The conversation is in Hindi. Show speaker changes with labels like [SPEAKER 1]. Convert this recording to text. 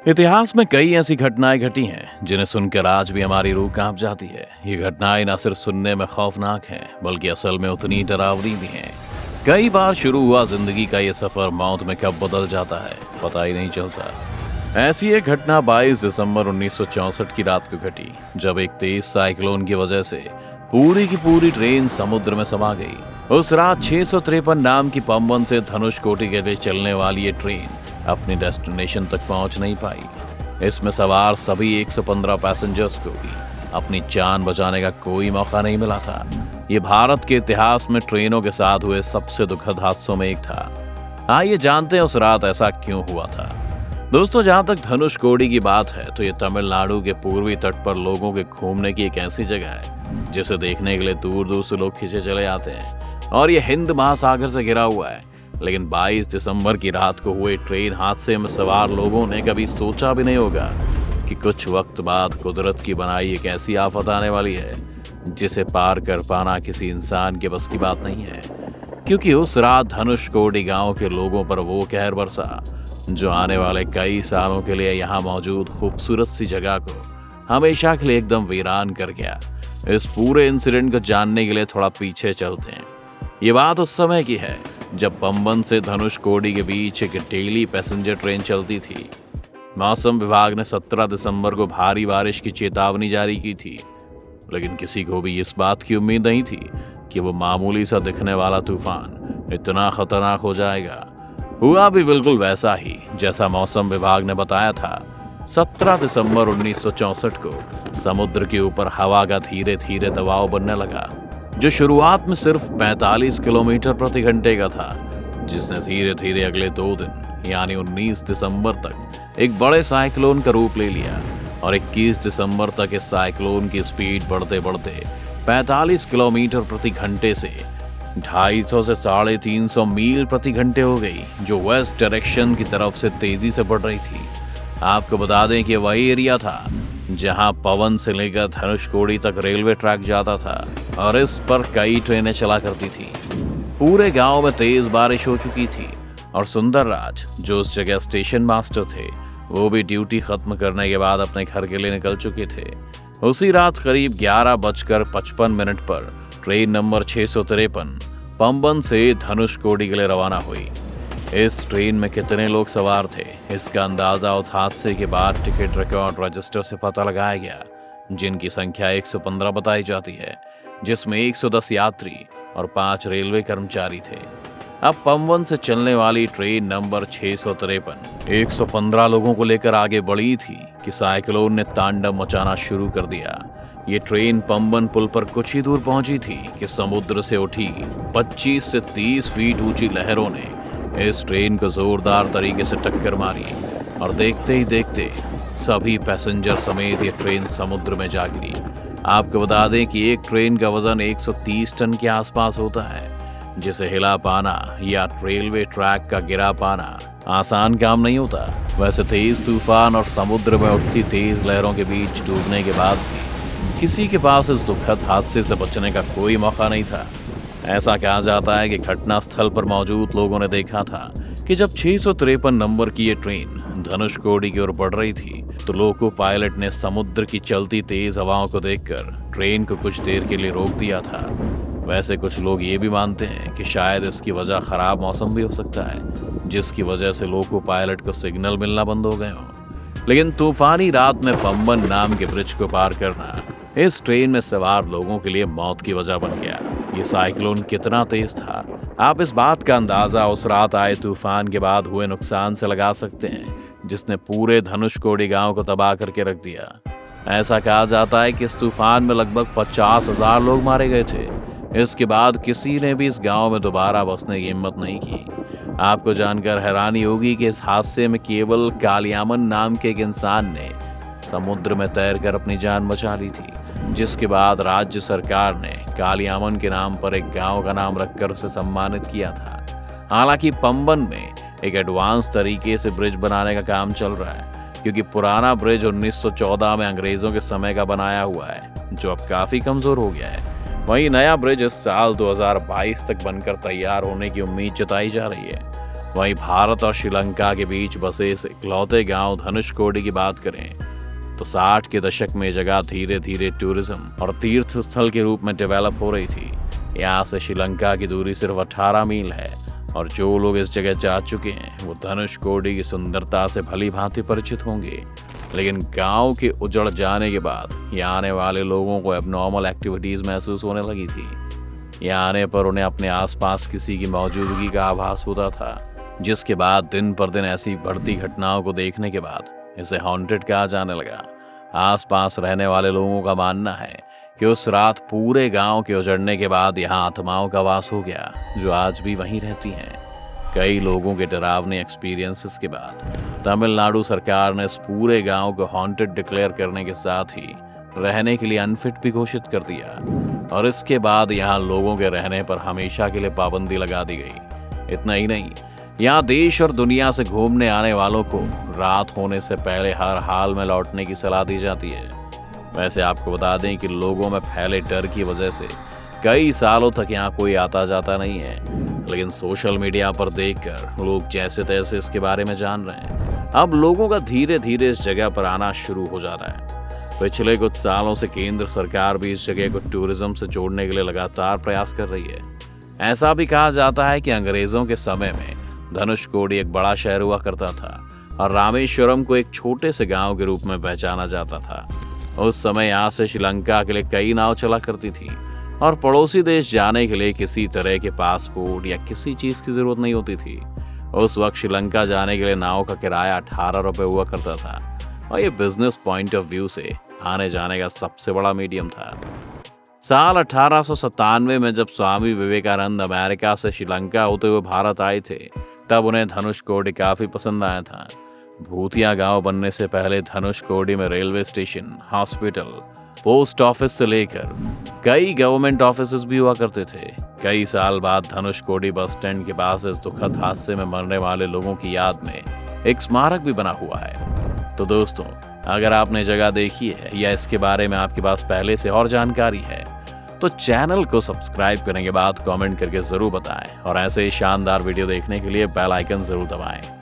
[SPEAKER 1] इतिहास में कई ऐसी घटनाएं घटी हैं जिन्हें सुनकर आज भी हमारी रूह कांप जाती है। ये घटनाएं न सिर्फ सुनने में खौफनाक हैं बल्कि असल में उतनी डरावनी भी हैं। कई बार शुरू हुआ जिंदगी का ये सफर मौत में कब बदल जाता है पता ही नहीं चलता। ऐसी एक घटना 22 दिसंबर 1964 की रात को घटी, जब एक तेज साइक्लोन की वजह से पूरी की पूरी ट्रेन समुद्र में समा गई। उस रात 653 नाम की पम्बन से धनुषकोटी के लिए चलने वाली ये ट्रेन अपनी डेस्टिनेशन तक पहुंच नहीं पाई। इसमें सवार सभी 115 पैसेंजर्स को भी अपनी जान बचाने का कोई मौका नहीं मिला था। ये भारत के इतिहास में ट्रेनों के साथ हुए सबसे दुखद हादसों में एक था। आइए जानते हैं उस रात ऐसा क्यों हुआ था। दोस्तों, जहां तक धनुषकोडी की बात है तो ये तमिलनाडु के पूर्वी तट पर लोगों के घूमने की एक ऐसी जगह है जिसे देखने के लिए दूर दूर से लोग खींचे चले आते हैं, और ये हिंद महासागर से घिरा हुआ है। लेकिन 22 दिसंबर की रात को हुए ट्रेन हादसे में सवार लोगों ने कभी सोचा भी नहीं होगा कि कुछ वक्त बाद कुदरत की बनाई एक ऐसी आफत आने वाली है जिसे पार कर पाना किसी इंसान के बस की बात नहीं है। क्योंकि उस रात धनुषकोडी गांव के लोगों पर वो कहर बरसा जो आने वाले कई सालों के लिए यहाँ मौजूद खूबसूरत सी जगह को हमेशा के लिए एकदम वीरान कर गया। इस पूरे इंसिडेंट को जानने के लिए थोड़ा पीछे चलते हैं। ये बात उस समय की है जब पम्बन से धनुषकोडी के बीच एक डेली पैसेंजर ट्रेन चलती थी। मौसम विभाग ने 17 दिसंबर को भारी बारिश की चेतावनी जारी की थी, लेकिन किसी को भी इस बात की उम्मीद नहीं थी कि वो मामूली सा दिखने वाला तूफान इतना खतरनाक हो जाएगा। हुआ भी बिल्कुल वैसा ही जैसा मौसम विभाग ने बताया था। 17 दिसंबर 1964 को समुद्र के ऊपर हवा का धीरे धीरे दबाव बनने लगा, जो शुरुआत में सिर्फ 45 किलोमीटर प्रति घंटे का था, जिसने धीरे धीरे अगले 2 दिन यानी 19 दिसंबर तक एक बड़े साइक्लोन का रूप ले लिया। और 21 दिसंबर तक इस साइक्लोन की स्पीड बढ़ते बढ़ते 45 किलोमीटर प्रति घंटे से 250 से 350 मील प्रति घंटे हो गई, जो वेस्ट डायरेक्शन की तरफ से तेजी से बढ़ रही थी। आपको बता दें कि वही एरिया था जहां पवन से लेकर धनुषकोडी तक रेलवे ट्रैक जाता था और इस पर कई ट्रेनें चला करती थी। पूरे गांव में तेज बारिश हो चुकी थी और सुंदर राज, जो उस जगह स्टेशन मास्टर थे, वो भी ड्यूटी खत्म करने के बाद अपने घर के लिए निकल चुके थे। उसी रात करीब 11:55 पर ट्रेन नंबर 653 पम्बन से धनुषकोडी के लिए रवाना हुई। इस ट्रेन में कितने लोग सवार थे, इसका अंदाजा उस हादसे के बाद टिकट रिकॉर्ड रजिस्टर से पता लगाया गया, जिनकी संख्या 115 बताई जाती है, जिसमें 110 यात्री और 5 रेलवे कर्मचारी थे। अब पम्बन से चलने वाली ट्रेन नंबर 653 115 लोगों को लेकर आगे बढ़ी थी कि साइक्लोन ने तांडव मचाना शुरू कर दिया। ये ट्रेन पम्बन पुल पर कुछ ही दूर पहुंची थी कि समुद्र से उठी 25 से 30 फीट ऊंची लहरों ने इस ट्रेन को जोरदार तरीके से टक्कर मारी और देखते ही देखते सभी पैसेंजर समेत ये ट्रेन समुद्र में जा गिरी। आपको बता दें कि एक ट्रेन का वजन 130 टन के आसपास होता है, जिसे हिला पाना या रेलवे ट्रैक का गिरा पाना आसान काम नहीं होता। वैसे तेज तूफान और समुद्र में उठती तेज लहरों के बीच डूबने के बाद भी किसी के पास इस दुखद हादसे से बचने का कोई मौका नहीं था। ऐसा कहा जाता है कि घटना स्थल पर मौजूद लोगों ने देखा था कि जब 653 नंबर की ये ट्रेन धनुषकोडी की ओर बढ़ रही थी तो लोको पायलट ने समुद्र की चलती तेज हवाओं को देखकर ट्रेन को कुछ देर के लिए रोक दिया था। वैसे कुछ लोग ये भी मानते हैं कि शायद इसकी वजह खराब मौसम भी हो सकता है, जिसकी वजह से लोको पायलट को सिग्नल मिलना बंद हो गए हों। लेकिन तूफानी रात में पम्बन नाम के ब्रिज को पार करना इस ट्रेन में सवार लोगों के लिए मौत की वजह बन गया। ये साइक्लोन कितना तेज था, आप इस बात का अंदाजा उस रात आए तूफान के बाद हुए नुकसान से लगा सकते हैं, जिसने पूरे धनुषकोडी गांव को तबाह करके रख दिया। ऐसा कहा जाता है कि इस तूफान में लगभग 50,000 लोग मारे गए थे। इसके बाद किसी ने भी इस गांव में दोबारा बसने की हिम्मत नहीं की। आपको जानकर हैरानी होगी कि इस हादसे में केवल कालियामन नाम के एक इंसान ने समुद्र में तैरकर अपनी जान बचा ली थी, जिसके बाद राज्य सरकार ने कालियामन के नाम पर एक गांव का नाम रखकर उसे सम्मानित किया था। हालांकि पम्बन में एक एडवांस तरीके से ब्रिज बनाने का काम चल रहा है, क्योंकि पुराना ब्रिज 1914 में अंग्रेजों के समय का बनाया हुआ है, जो अब काफी कमजोर हो गया है। वहीं नया ब्रिज इस साल 2022 तक बनकर तैयार होने की उम्मीद जताई जा रही है। वहीं भारत और श्रीलंका के बीच बसे इस इकलौते गांव धनुषकोडी की बात करें तो 60 के दशक में जगह धीरे धीरे टूरिज्म और तीर्थ स्थल के रूप में डेवलप हो रही थी। यहाँ से श्रीलंका की दूरी सिर्फ 18 मील है और जो लोग इस जगह जा चुके हैं वो धनुषकोडी की सुंदरता से भली भांति परिचित होंगे। लेकिन गांव के उजड़ जाने के बाद यहाँ आने वाले लोगों को एबनॉर्मल एक्टिविटीज महसूस होने लगी थी। यहाँ आने पर उन्हें अपने आसपास किसी की मौजूदगी का आभास होता था, जिसके बाद दिन पर दिन ऐसी बढ़ती घटनाओं को देखने के बाद इसे हॉन्टेड कहा जाने लगा। आसपास रहने वाले लोगों का मानना है कि उस रात पूरे गांव के उजड़ने के बाद यहाँ आत्माओं का वास हो गया जो आज भी वहीं रहती हैं। कई लोगों के डरावने एक्सपीरियंसेस के बाद तमिलनाडु सरकार ने इस पूरे गांव को हॉन्टेड डिक्लेयर करने के साथ ही रहने के लिए अनफिट भी घोषित कर दिया और इसके बाद यहाँ लोगों के रहने पर हमेशा के लिए पाबंदी लगा दी गई। इतना ही नहीं, यहाँ देश और दुनिया से घूमने आने वालों को रात होने से पहले हर हाल में लौटने की सलाह दी जाती है। वैसे आपको बता दें कि लोगों में फैले डर की वजह से कई सालों तक यहाँ कोई आता जाता नहीं है, लेकिन सोशल मीडिया पर देखकर लोग जैसे तैसे इसके बारे में जान रहे हैं। अब लोगों का धीरे धीरे इस जगह पर आना शुरू हो जा रहा है। पिछले कुछ सालों से केंद्र सरकार भी इस जगह को टूरिज्म से जोड़ने के लिए लगातार प्रयास कर रही है। ऐसा भी कहा जाता है कि अंग्रेजों के समय में धनुषकोडी एक बड़ा शहर हुआ करता था और रामेश्वरम को एक छोटे से गांव के रूप में पहचाना जाता था। उस समय यहाँ से श्रीलंका के लिए कई नाव चला करती थी और पड़ोसी देश जाने के लिए किसी तरह के पासपोर्ट या किसी चीज की जरूरत नहीं होती थी। उस वक्त श्रीलंका जाने के लिए नाव का किराया 18 रुपए हुआ करता था और ये बिजनेस पॉइंट ऑफ व्यू से आने जाने का सबसे बड़ा मीडियम था। साल 1897 में जब स्वामी विवेकानंद अमेरिका से श्रीलंका होते हुए भारत आए थे, तब उन्हें धनुषकोडी काफी पसंद आया था। भूतिया गांव बनने से पहले धनुषकोडी में railway station, hospital, post office से लेकर कई गवर्नमेंट ऑफिसेज भी हुआ करते थे। कई साल बाद धनुषकोडी बस स्टैंड के पास इस दुखद हादसे में मरने वाले लोगों की याद में एक स्मारक भी बना हुआ है। तो दोस्तों, अगर आपने जगह देखी है या इसके बारे में आपके पास पहले से और जानकारी है तो चैनल को सब्सक्राइब करने के बाद कमेंट करके जरूर बताएं और ऐसे ही शानदार वीडियो देखने के लिए बेल आइकन जरूर दबाएं।